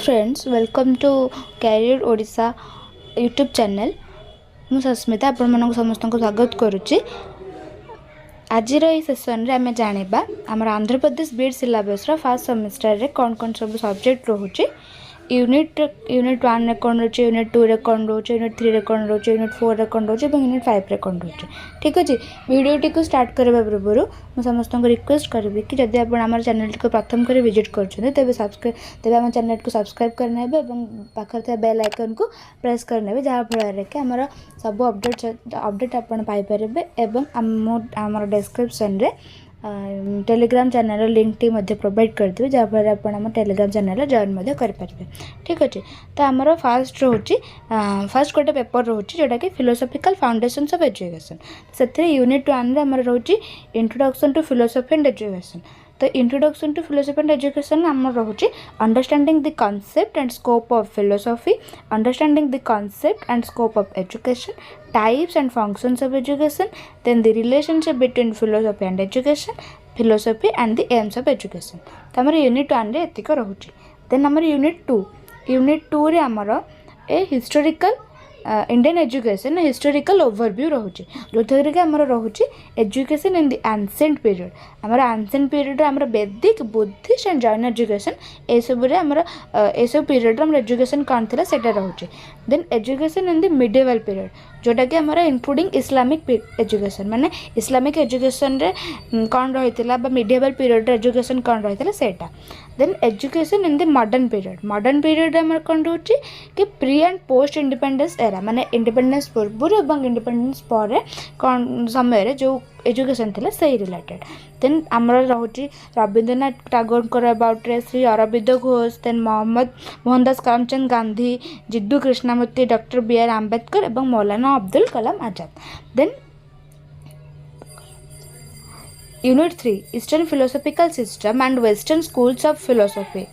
Friends welcome to career Odisha YouTube channel मु सस्मिता आपण मन समस्त को स्वागत करुच्ची। आज सेसन रे आमे जानिबा हमर Andhra Pradesh BEd syllabus row first semester रे कौन कौन सब सब्जेक्ट रोचे, यूनिट 1 रे कौन रोचे, यूनिट 2 रे कौन रोचे, यूनिट 3 रे कौन रोचे, यूनिट 4 रे कौन रोचे और यूनिट 5 रे कौन रोचे। ठीक अच्छे, वीडियोटी को स्टार्ट करबा पूर्व मु समस्त को रिक्वेस्ट करबी कि जदि आपण हमर चैनल को प्रथम कर विजिट करछन तबे सब्सक्राइब तबे हमर चैनल को सब्सक्राइब करने एवं पाखर थे बेल आइकन को प्रेस करने जहाँ फल कि हमर सब अपडेट आपण पाई परबे एवं हमर डिस्क्रिप्शन रे टेलीग्राम चैनल लिंक टी मध्य प्रोवाइड कर दिए जहाँ फल आप टेलीग्राम चैनल जॉइन मध्य करें। ठीक अच्छे, तो आमर फास्ट रोचे फास्ट गोटे पेपर रोचे जोटा कि फिलोसॉफिकल फाउंडेशंस ऑफ एजुकेशन। से यूनिट 1 रे आमर रोचे introduction to philosophy and education. तो introduction to philosophy and education आमर रोचे understanding the concept and scope of philosophy, understanding the concept and scope of education, types and functions of education, then the relationship between philosophy and education, philosophy and the aims of education। तो हमारे unit 1 रे एतिक रोचे। Then हमारे unit 2 रे हमारा ए historical Indian education historical overview रोचे जो थे कि आमर रोचे education in the ancient period. आमर एंसेंट पीरियड आमर Vedic Buddhist and Jain education ए सब पीरियड आमर एजुकेशन कौन थी से रोचे। Then education in the medieval period जोटा कि आमर इंक्लूडिंग इस्लामिक एजुकेशन माने इस्लामिक एजुकेशन रे कौन रही मिडिवल पीरियड एजुकेशन कौन रही सेटा। Then education in the modern period आमर कौन रोचे कि pre and post independence era माने इंडिपेंडेंस पूर्व और इंडिपेंडेंस पर कौन समय जो एजुकेशन थिला सही रिलेटेड। देन आमर रोचे रविंद्रनाथ टैगोर अबाउट रे, Shri Aurobindo Ghosh, then Mohandas Karamchand Gandhi, Jiddu Krishnamurti, doctor B.R. Ambedkar और Maulana Abdul Kalam Azad. Then unit 3 eastern philosophical system and western schools of philosophy.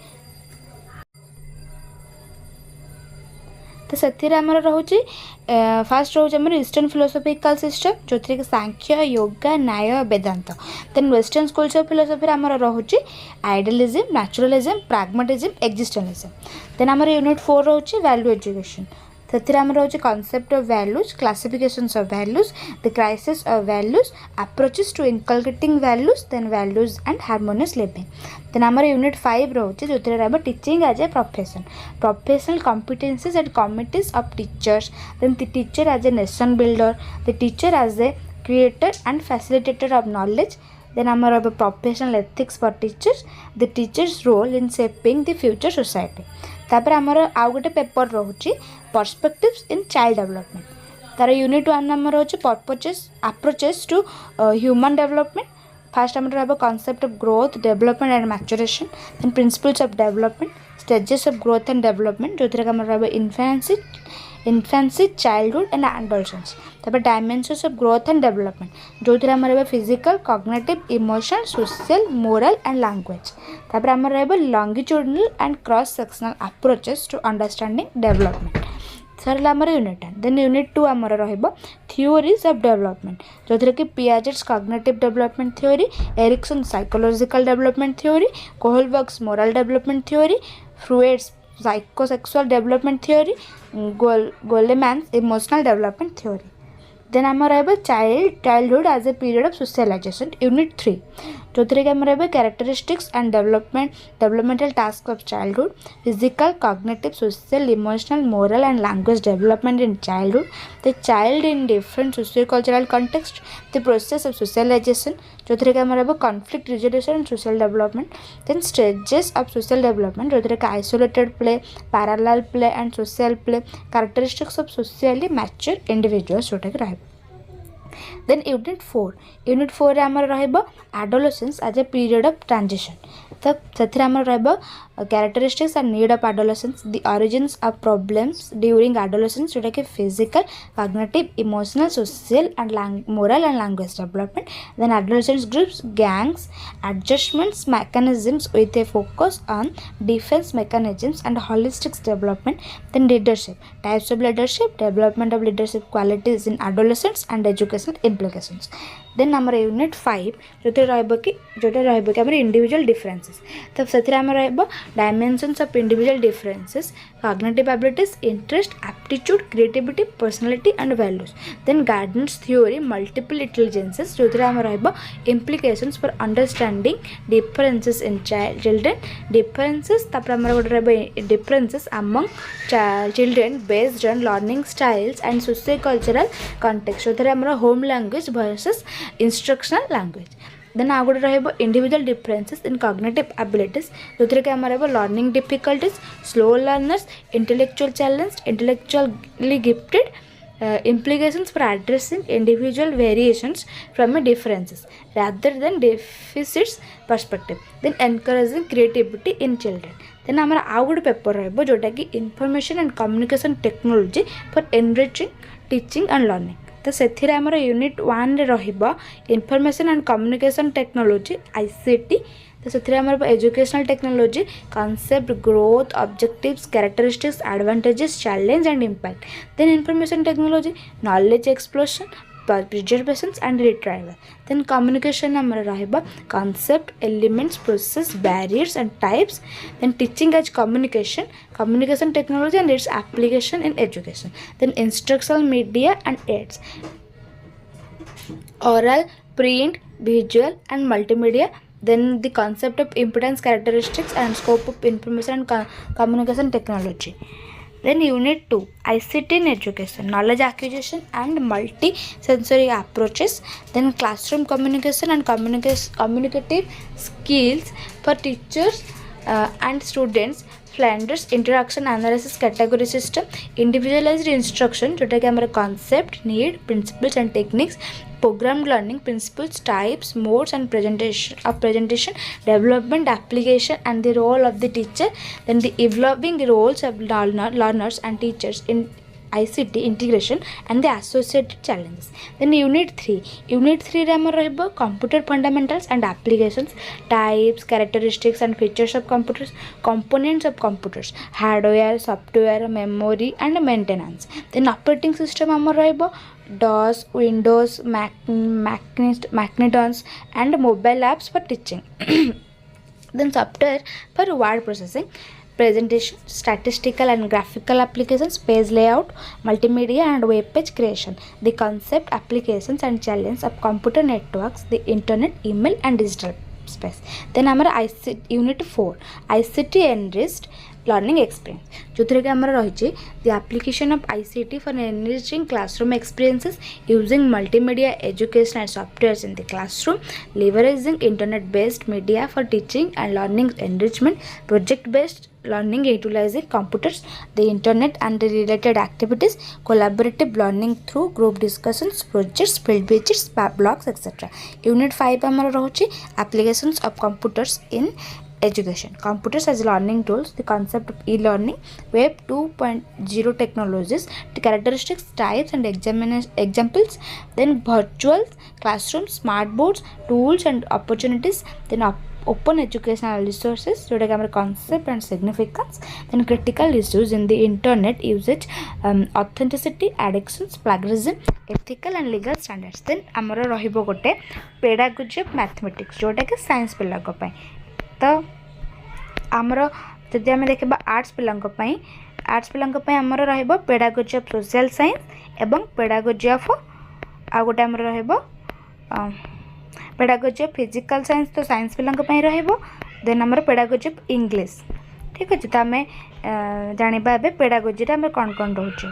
तो से आमर रोचे फास्ट रोचे आमर ईस्टर्न फिलोसॉफिकल सिस्टम जो थी Sankhya, Yoga, Nyaya, Vedanta. Then western schools of philosophy आमर रोचे idealism, naturalism, pragmatism, existentialism. Then आमर यूनिट 4 रोचे वैल्यू एजुकेशन। से आमर रोचे concept of values, classifications of values, the crisis of values, approaches to inculcating values, then values and harmonious living. Then आमर unit 5 रोचे जो teaching as a profession, professional competencies and commitments of teachers, then the teacher as a nation builder, the teacher as a creator and facilitator of knowledge. Then आमर professional ethics for teachers, the teachers role in shaping the future society. तापर आमर आउ गोटे paper रोचे perspectives in child development. तार unit 1 आमर रोचे approaches to human development. First आमर रहा concept of growth, development and maturation, then principles of development, stages of growth and development जो थी आमर रहा इन्फेंसी, चाइल्डहुड एंड एडोलसेंस। तापर dimensions of growth and development जो थी आमर रहा physical, cognitive, emotional, social, moral and language. तापर आमर रहा longitudinal and cross sectional approaches to understanding development. सरला आमर यूनिट 1। देन यूनिट 2 आमर रहिबो थ्योरीज ऑफ डेवलपमेंट जो थी कि Piaget's cognitive development theory, Erikson psychological development theory, Kohlberg's moral development theory, Freud's psychosexual development theory, Goleman's emotional development theory. Then आमर रहा childhood as a period of socialization unit 3 जो थी कि आमर characteristics and developmental task of childhood, physical, cognitive, social, emotional, moral and language development in childhood, the child in different socio cultural context, the process of socialization जो थी कि आमर conflict resolution and social development, then stages of social development जो थी कि isolated play, parallel play and social play, characteristics of socially mature individuals जोटा कि रहा। देन यूनिट 4 रे आमर रहिबो adolescence as a period of transition. तो से आमर रहिबो characteristics and need of adolescence, the origins of problems during adolescence जोटा कि physical, cognitive, emotional, social and moral and language development. Then adolescence groups, gangs, adjustments mechanisms with a focus on defense mechanisms and holistic development. Then leadership, types of leadership, development of leadership qualities in adolescents and educational implications. Then आमर unit 5 जो रही आम individual differences तो से आम dimensions of individual differences cognitive abilities interest aptitude creativity personality and values then guidance theory multiple intelligences जो आम implications for understanding differences in children differences तापर आमर गोटे differences among children based on learning styles and socio-cultural context जो आमर home language versus instructional language then आ गोटे रहिबो individual differences in cognitive abilities जो कि आम learning difficulties slow learners intellectual challenge intellectually gifted implications for addressing individual variations from a differences rather than deficits perspective then encouraging creativity in children then आमर आउ गोटे paper रहिबो जोटा कि information and communication technology for enriching teaching and learning तो से आमर unit 1 रे रहिबो information and communication technology ICT तो से आमर educational technology concept growth objectives characteristics advantages challenge and impact then information technology knowledge explosion preservation and retrieval then communication आमर रहिबा concept elements process barriers and types then teaching as communication technology and its application in education then instructional media and ads oral print visual and multimedia then the concept of impedance characteristics and scope of information and communication technology then unit 2 ICT in education knowledge acquisition and multi sensory approaches then classroom communication and communicative skills for teachers and students Flanders interaction analysis category system individualized instruction जोटा कि हमारा concept need principles and techniques programmed learning principles types modes and presentation development application and the role of the teacher then the evolving roles of learners and teachers in ICT integration and the associated challenges then unit 3 रे हमर रहबो computer fundamentals and applications types characteristics and features of computers components of computers hardware software memory and maintenance then operating system हमर रहबो DOS Windows Macintosh and mobile apps for teaching then software for word processing presentation statistical and graphical applications page layout multimedia and web page creation the concept applications and challenge of computer networks the internet email and digital space then amara ICT unit 4 ICT enriched learning experience जो कि आमर रही the application of ICT for enriching classroom experiences using multimedia education and softwares in the classroom leveraging internet based media for teaching and learning enrichment project based learning utilizing computers the internet and the related activities collaborative learning through group discussions projects field visits blogs etc unit 5 आमर रही applications of computers in education computers as learning tools the concept of e-learning web 2.0 technologies the characteristics types and examples then virtual classrooms smart boards tools and opportunities then open educational resources so that our concept and significance then critical issues in the internet usage authenticity addictions plagiarism ethical and legal standards then amara rahibo gote pedagogy of mathematics जोटा कि science पिला को पाई तो आमर जदि आम देखा arts पिला आमर रहिबो पेडागोजी ऑफ सोशल साइंस एवं पेडागोजी ऑफ आ गोटे आमर रहिबो पेडागोजी ऑफ फिजिकल साइंस तो साइंस पिला रहिबो देन आमर पेडागोजी ऑफ इंग्लिश ठीक अछि तो आमे जानिबा एबे पेडागोजी रे आमे कोन कोन रहउछि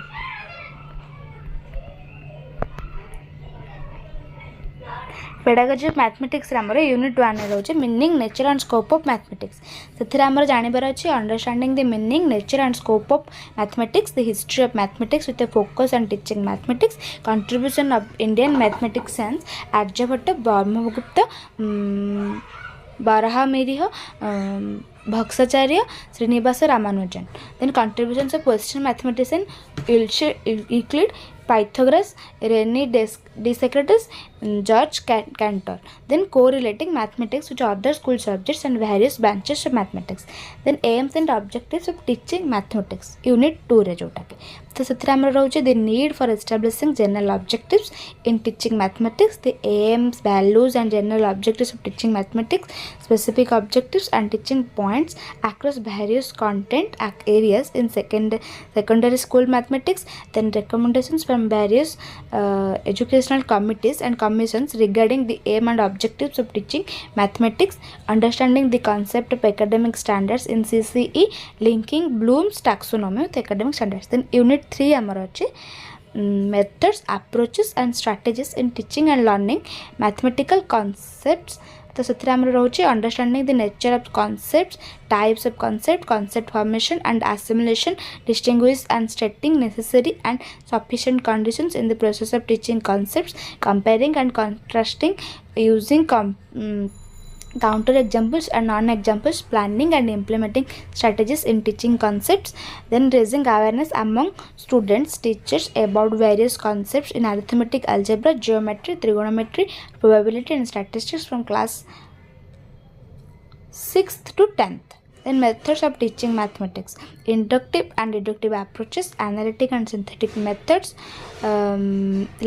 पेडागोजी ऑफ मैथमेटिक्स आमर यूनिट 1 रोचे meaning nature and scope of mathematics से आमर जानिबार अछि understanding the meaning nature and scope of mathematics the history of mathematics with a focus on teaching mathematics contribution of Indian mathematics science Aryabhata Brahmagupta Varahamihira Bhaskaracharya Srinivasa Ramanujan then contributions of western mathematician Euclid Pythagoras, Rene Descartes, George Cantor. Then correlating mathematics with other school subjects and various branches of mathematics. Then aims and objectives of teaching mathematics. Unit 2 रे जोटा के तो से आम रोचे the need for establishing general objectives in teaching mathematics, the aims, values and general objectives of teaching mathematics, specific objectives and teaching points across various content areas in secondary school mathematics. Then recommendations from various educational committees and commissions regarding the aim and objectives of teaching mathematics, understanding the concept of academic standards in CCE, linking Bloom's taxonomy with academic standards. Then unit 3 amar achi methods, approaches and strategies in teaching and learning mathematical concepts. तो से आम रोचे understanding the nature of concepts, types of concept formation and assimilation, distinguish and stating necessary and sufficient conditions in the process of teaching concepts, comparing and contrasting, using counter examples and non-examples, planning and implementing strategies in teaching concepts. Then raising awareness among students, teachers about various concepts in arithmetic, algebra, geometry, trigonometry, probability and statistics from class 6th to 10th. Then methods of teaching mathematics, inductive and deductive approaches, analytic and synthetic methods,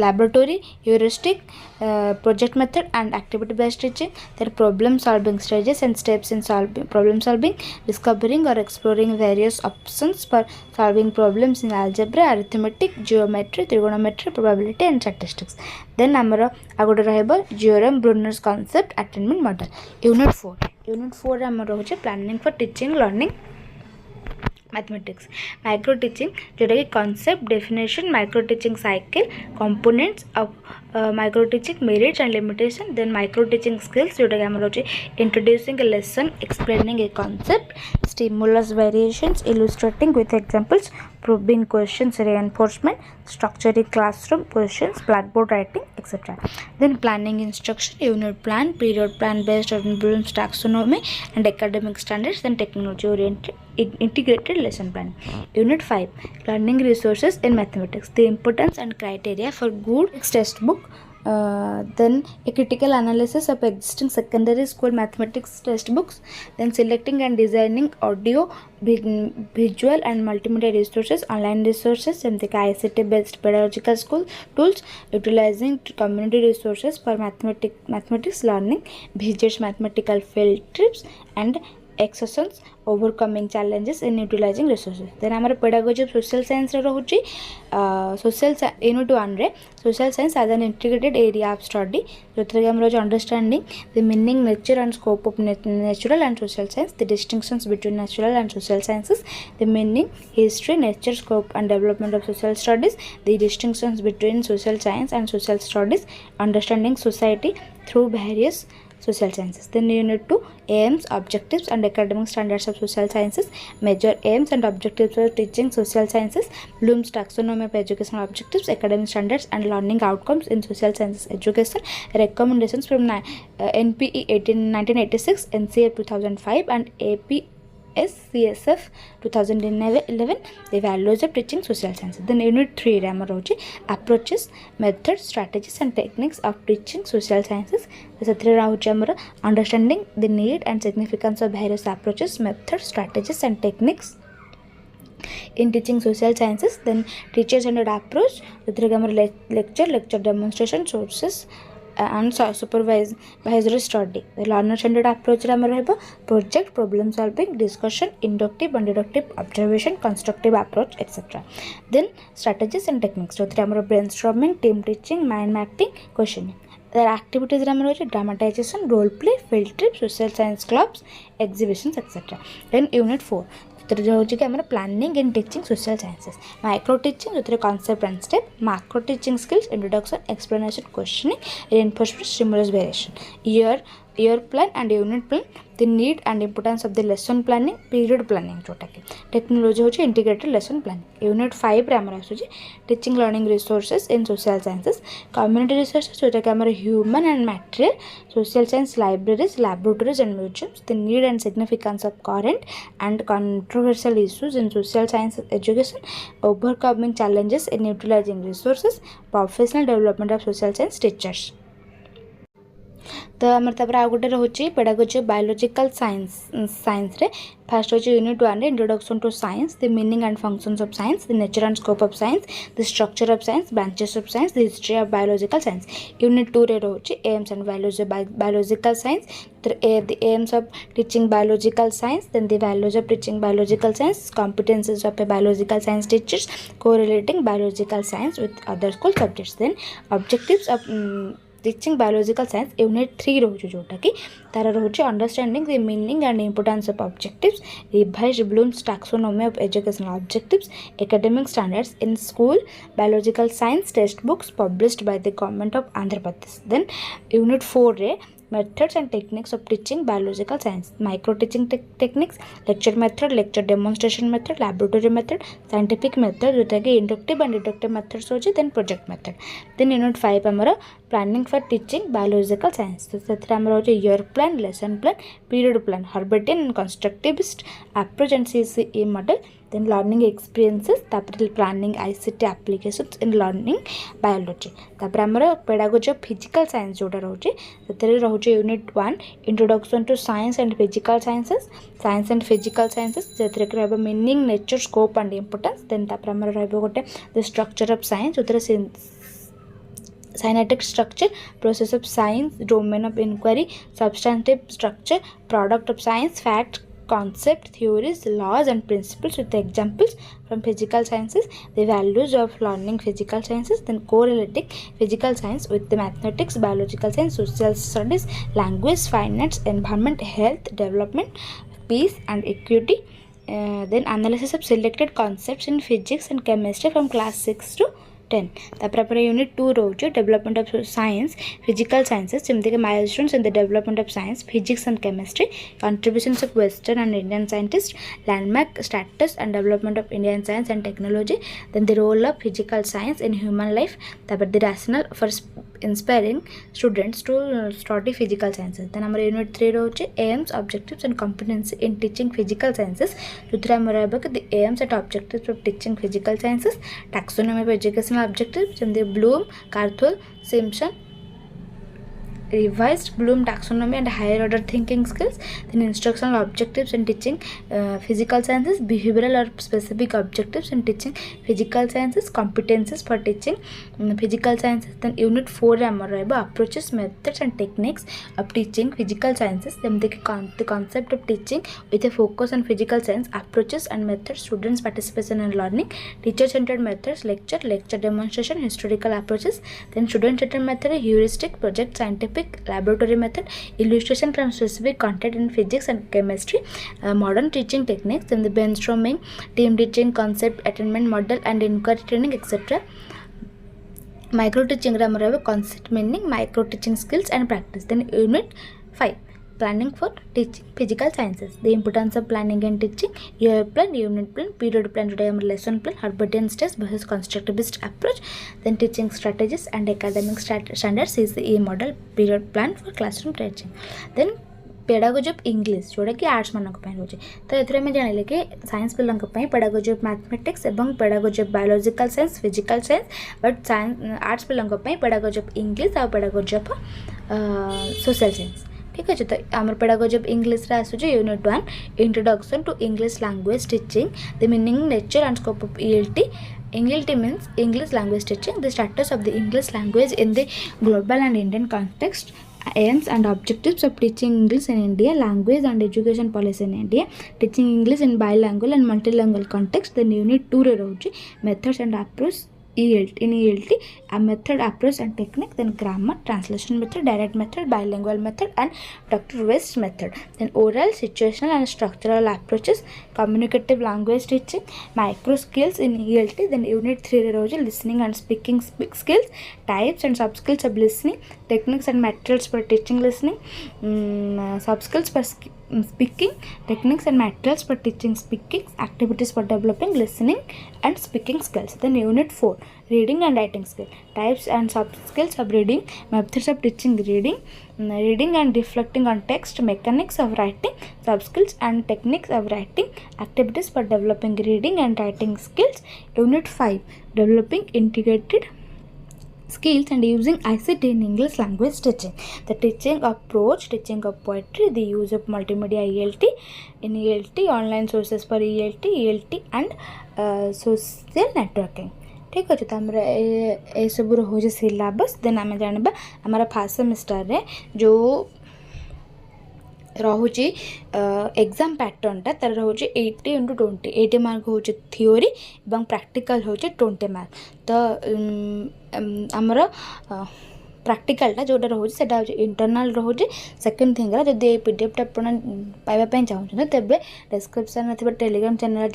laboratory, heuristic, project method and activity based teaching. Then problem solving stages and steps in problem solving, discovering or exploring various options for solving problems in algebra, arithmetic, geometry, trigonometry, probability and statistics. Then amara agoda raheba Jerome Bruner's concept attainment model. Unit 4 आम रोचे planning for teaching learning mathematics, micro teaching जोटा कि concept, definition, micro teaching cycle, components of micro teaching, merits and limitation. Then micro teaching skills जोटा कि आम रोचे introducing a lesson, explaining a concept, stimulus variations, illustrating with examples, proving questions reinforcement, structuring classroom questions, blackboard writing, etc. Then planning instruction, unit plan, period plan based on Bloom's taxonomy and academic standards. Then technology oriented integrated lesson plan. Unit 5 learning resources in mathematics, the importance and criteria for good textbook. Then a critical analysis of existing secondary school mathematics textbooks. Then selecting and designing audio, visual and multimedia resources, online resources, and the ICT based pedagogical school tools, utilizing community resources for mathematics learning, visits, mathematical field trips and excursions, overcoming challenges in utilizing resources. Then our pedagogy of social science rohuchi social unit 1 re social science as an integrated area of study, jothre amar understanding the meaning, nature and scope of natural and social science, the distinctions between natural and social sciences, the meaning, history, nature, scope and development of social studies, the distinctions between social science and social studies, understanding society through various social sciences. Then unit 2 aims, objectives and academic standards of social sciences, major aims and objectives of teaching social sciences, Bloom's taxonomy of educational objectives, academic standards and learning outcomes in social sciences education, recommendations from NPE 1986, NCF 2005 and APSCSF 2011, the values of teaching social sciences. Then unit 3 ramar rochi approaches, methods, strategies and techniques of teaching social sciences. Understanding the need and significance of various approaches, methods, strategies and techniques in teaching social sciences. Then teacher centered approach, lecture demonstration, sources and supervisory study. The learner centered approach project, problem solving, discussion, inductive and deductive observation, constructive approach, etc. Then strategies and techniques, brainstorming, team teaching, mind mapping, questioning. Their activities dramatization, role play, field trip, social science clubs, exhibitions, etc. Then unit 4 planning in teaching social sciences, micro teaching concept and step, macro teaching skills, introduction, explanation, questioning, reinforcement, stimulus variation. Here year plan and unit plan, the need and importance of the lesson planning, period planning जोटा कि technology होची integrated lesson planning. Unit 5 रे हमर आसुची teaching learning resources इन social sciences, community resources जोटा कि हमर human and material, social science libraries, laboratories and museums, the need and significance of current and controversial issues in social science education, overcoming challenges in utilizing resources, professional development of social science teachers. तो आमर तापर आ गोटे रोचे pedagogy biological science रे first होची unit 1 रे introduction to science, the meaning and functions of science, the nature and scope of science, the structure of science, branches of science, the history of biological science. Unit 2 रे रोचे aims and values of biological science, the aims of teaching biological science, then the values of teaching biological science, competencies of a biological science teachers, correlating biological science with other school subjects, then objectives of teaching biological science. Unit 3 रोचे जोटा कि तार रोचे understanding the meaning and importance of objectives, revise Bloom's taxonomy of educational objectives, academic standards in school, biological science text books published by the government of Andhra Pradesh. Then unit 4 रे methods and techniques of teaching biological science, micro teaching techniques, lecture method, lecture demonstration method, laboratory method, scientific method जोटा कि inductive and deductive methods होची, then project method. then unit 5 हमर planning for teaching biological science, तो सेथरा हमर होची year plan, lesson plan, period plan, Herbartian and constructivist approach and CCE model, then learning experiences, तापर planning ICT applications in learning biology. तापर हमर pedagogy of physical science जोटा रहउची सेथरे रहउची unit 1 introduction to science and physical sciences, science and physical sciences जेथरे के रहबो meaning, nature, scope and importance. then तापर हमर रहबो गोटे the structure of science जोतरे cynetic structure, process of science, domain of inquiry, substantive structure, product of science, fact, concept, theories, laws and principles with examples from physical sciences, the values of learning physical sciences, then correlating physical science with the mathematics, biological science, social studies, language, finance, environment, health, development, peace and equity. Then analysis of selected concepts in physics and chemistry from class 6 to 10. तापर unit 2 रोचे development of science, physical sciences जमते के milestones in the development of science, physics and chemistry, contributions of western and Indian scientist, landmark status and development of Indian science and technology, then the role of physical science in human life, तापर the rational for inspiring students to study physical sciences. Then हमारे unit 3 रोचे aims, objectives and competency in teaching physical sciences, जो हमारे the AIIMS and objectives of teaching physical sciences, taxonomy of education objectives in the Bloom, Carthol, Simpson, revised Bloom taxonomy and higher order thinking skills, then instructional objectives in teaching physical sciences, behavioral or specific objectives in teaching physical sciences, competencies for teaching physical sciences. then unit 4 रे हमर रहबो approaches, methods and techniques of teaching physical sciences, then the concept of teaching with a focus on physical science, approaches and methods, students participation and learning, teacher centered methods, lecture demonstration, historical approaches, then student centered method, heuristic, project, scientific, laboratory method, illustration from specific content in physics and chemistry, modern teaching techniques, then the brainstorming, team teaching, concept attainment model and inquiry training, etc. micro teaching रे concept meaning, micro teaching skills and practice. then unit 5 planning for teaching physical sciences, the importance of planning and teaching, year plan, unit plan, period plan, today lesson plan, Herbartian stress versus constructivist approach, then teaching strategies and academic standards, CCE model, period plan for classroom teaching. then pedagogy of English जोटा कि arts मान रोचे. तो ये जान कि science पे pedagogy of mathematics और pedagogy of biological science, physical science, but science arts पे पेडागोजी ऑफ इंग्लिश और पेडागोजी ऑफ सोशल साइंस. ठीक अच्छे. तो आम पेडागोजी ऑफ इंग्लिश आसूचे unit 1 introduction to English language teaching, the meaning, nature and scope of ELT. ELT means English language teaching, the status of the English language in the global and Indian context, aims and objectives of teaching English in India, language and education policy in India, teaching English in bilingual and multilingual context. then unit 2 रे रोचे methods and approach In ELT, a method, approach and technique, then grammar, translation method, direct method, bilingual method and Dr. West method. Then oral, situational and structural approaches, communicative language teaching, micro skills in ELT. Then unit 3 roju listening and speaking skills, types and sub skills of listening, techniques and materials for teaching listening, sub skills for speaking, techniques and materials for teaching speaking, activities for developing listening and speaking skills. Then unit 4 reading and writing skill, types and sub skills of reading, methods of teaching reading, reading and reflecting on text, mechanics of writing, sub skills and techniques of writing, activities for developing reading and writing skills. Unit 5 developing integrated skills and using ICT in English language teaching, the teaching approach, teaching of poetry, the use of multimedia ELT in ELT, online sources for ELT and social networking. ठीक अच्छे तो आम ए सब रोचे syllabus. Then आम जाना आमर fast semester रे जो रोचे एग्जाम पैटर्नटा तार रोचे 80 × 20, 80 मार्क हो थियोरी और प्रैक्टिकल हो 20 मार्क. तो आमर प्रैक्टिकलटा जोटा रोचे से इंटरनल रोचे. सेकेंड थिंग जदि पीडीएफ पाइबा चाहते तेज डिस्क्रिप्शन में टेलीग्राम चैनल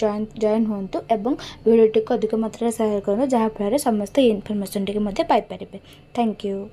जॉइन हूँ और वीडियो को अधिक मात्रा शेयर करूँ जहाँफल समस्त information T Piper. Thank you.